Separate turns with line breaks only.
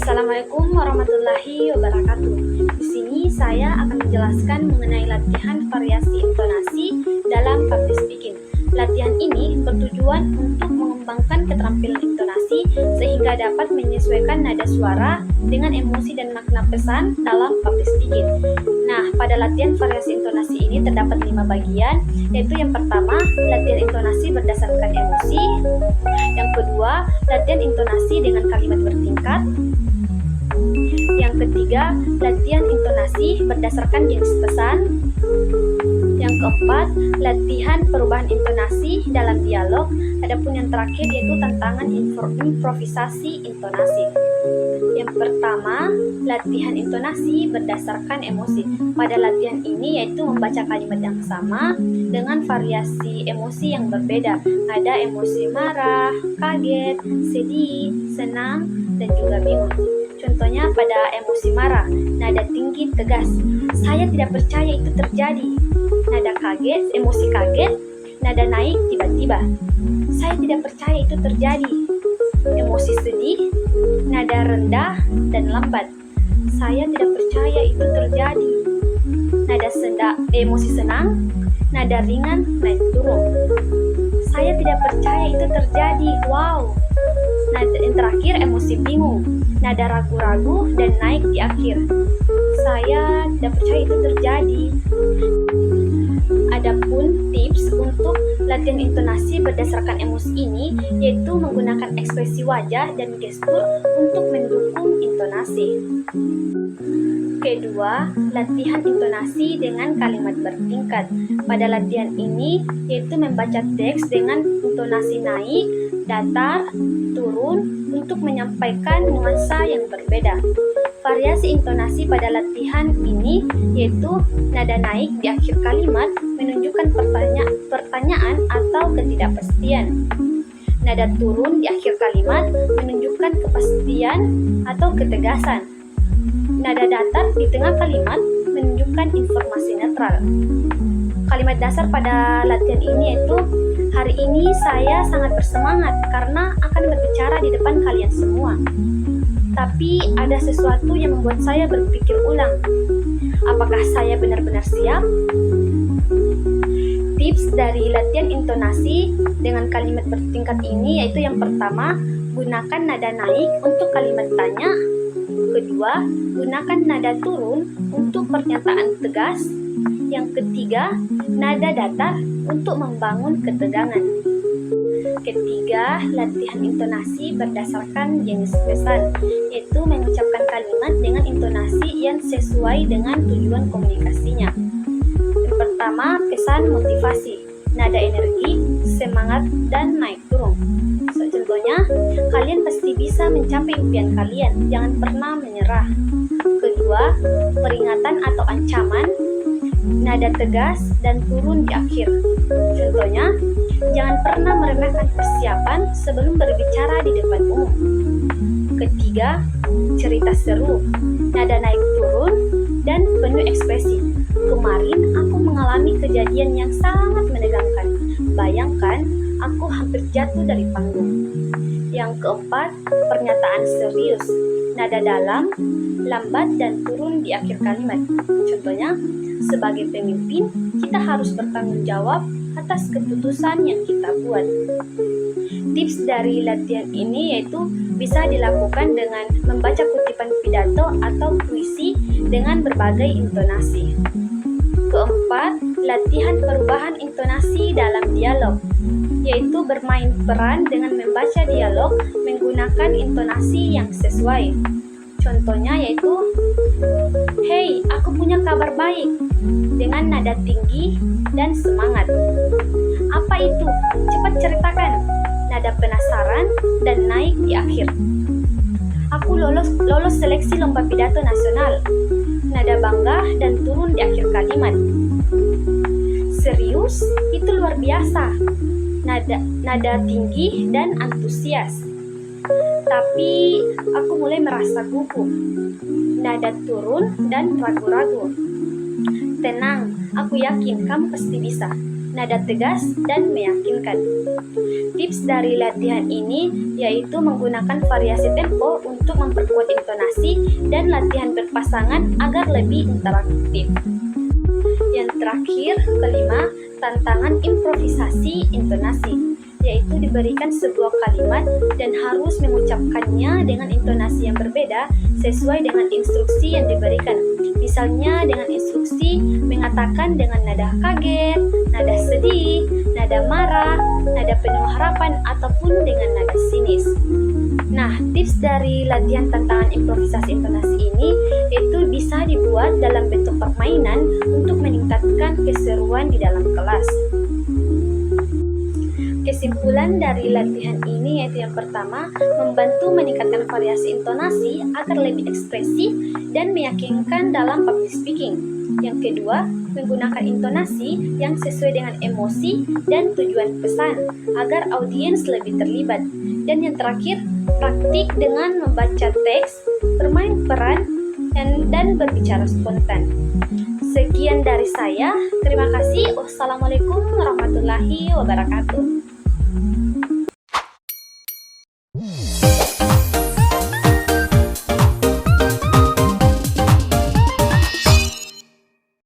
Assalamualaikum warahmatullahi wabarakatuh. Di sini saya akan menjelaskan mengenai latihan variasi intonasi dalam public speaking. Latihan ini bertujuan untuk mengembangkan keterampilan intonasi sehingga dapat menyesuaikan nada suara dengan emosi dan makna pesan dalam public speaking. Nah, pada latihan variasi intonasi ini terdapat 5 bagian, yaitu yang pertama, latihan intonasi berdasarkan emosi. Yang kedua, latihan intonasi dengan kalimat bertingkat. Yang ketiga, latihan intonasi berdasarkan jenis pesan. Yang keempat, latihan perubahan intonasi dalam dialog. Adapun yang terakhir yaitu tantangan improvisasi intonasi. Yang pertama, latihan intonasi berdasarkan emosi. Pada latihan ini yaitu membaca kalimat yang sama dengan variasi emosi yang berbeda. Ada emosi marah, kaget, sedih, senang, dan juga bingung. Contohnya pada emosi marah, nada tinggi tegas. Saya tidak percaya itu terjadi. Nada kaget, emosi kaget, nada naik tiba-tiba. Saya tidak percaya itu terjadi. Emosi sedih, nada rendah dan lambat. Saya tidak percaya itu terjadi. Nada emosi senang, nada ringan naik turun. Saya tidak percaya itu terjadi. Wow. Nada yang terakhir emosi bingung, nada ragu-ragu dan naik di akhir. Saya tidak percaya itu terjadi. Adapun tips untuk latihan intonasi berdasarkan emosi ini yaitu menggunakan ekspresi wajah dan gestur untuk mendukung intonasi. Kedua, latihan intonasi dengan kalimat bertingkat. Pada latihan ini yaitu membaca teks dengan intonasi naik, datar, turun untuk menyampaikan nuansa yang berbeda. Variasi intonasi pada latihan ini yaitu nada naik di akhir kalimat menunjukkan pertanyaan atau ketidakpastian. Nada turun di akhir kalimat menunjukkan kepastian atau ketegasan. Nada datar di tengah kalimat menunjukkan informasi netral. Kalimat dasar pada latihan ini yaitu, hari ini saya sangat bersemangat karena akan berbicara di depan kalian semua. Tapi ada sesuatu yang membuat saya berpikir ulang. Apakah saya benar-benar siap? Tips dari latihan intonasi dengan kalimat bertingkat ini yaitu yang pertama, gunakan nada naik untuk kalimat tanya. Kedua, gunakan nada turun untuk pernyataan tegas. Yang ketiga, nada datar untuk membangun ketegangan. Ketiga, latihan intonasi berdasarkan jenis pesan, yaitu mengucapkan kalimat dengan intonasi yang sesuai dengan tujuan komunikasinya. Yang pertama, pesan motivasi, nada energi, semangat, dan naik turun. Contohnya, kalian pasti bisa mencapai impian kalian, jangan pernah menyerah. Kedua, peringatan atau ancaman, nada tegas dan turun di akhir. Contohnya, jangan pernah meremehkan persiapan sebelum berbicara di depan umum. Ketiga, cerita seru, nada naik turun dan penuh ekspresi. Kemarin aku mengalami kejadian yang sangat menegangkan. Bayangkan, aku hampir jatuh dari panggung. Yang keempat, pernyataan serius, nada dalam, lambat dan turun di akhir kalimat. Contohnya, sebagai pemimpin, kita harus bertanggung jawab atas keputusan yang kita buat. Tips dari latihan ini yaitu bisa dilakukan dengan membaca kutipan pidato atau puisi dengan berbagai intonasi. Keempat, latihan perubahan intonasi dalam dialog, yaitu bermain peran dengan membaca dialog menggunakan intonasi yang sesuai. Contohnya yaitu, "Hei, aku punya kabar baik," dengan nada tinggi dan semangat. "Apa itu? Cepat ceritakan," nada penasaran dan naik di akhir. "Aku lolos seleksi lomba pidato nasional," nada bangga dan turun di akhir kalimat. "Serius? Itu luar biasa," nada tinggi dan antusias. "Tapi aku mulai merasa gugup," nada turun dan ragu-ragu. "Tenang, aku yakin kamu pasti bisa," nada tegas, dan meyakinkan. Tips dari latihan ini yaitu menggunakan variasi tempo untuk memperkuat intonasi dan latihan berpasangan agar lebih interaktif. Yang terakhir, kelima, tantangan improvisasi intonasi, yaitu diberikan sebuah kalimat dan harus mengucapkannya dengan intonasi yang berbeda sesuai dengan instruksi yang diberikan. Misalnya dengan instruksi mengatakan dengan nada kaget, nada sedih, nada marah, nada penuh harapan, ataupun dengan nada sinis. Nah, tips dari latihan tantangan improvisasi intonasi ini itu bisa dibuat dalam bentuk permainan untuk meningkatkan keseruan di dalam kelas. Kesimpulan dari latihan ini yaitu yang pertama, membantu meningkatkan variasi intonasi agar lebih ekspresif dan meyakinkan dalam public speaking. Yang kedua, menggunakan intonasi yang sesuai dengan emosi dan tujuan pesan agar audiens lebih terlibat. Dan yang terakhir, praktik dengan membaca teks, bermain peran, dan berbicara spontan. Sekian dari saya. Terima kasih. Wassalamualaikum warahmatullahi wabarakatuh.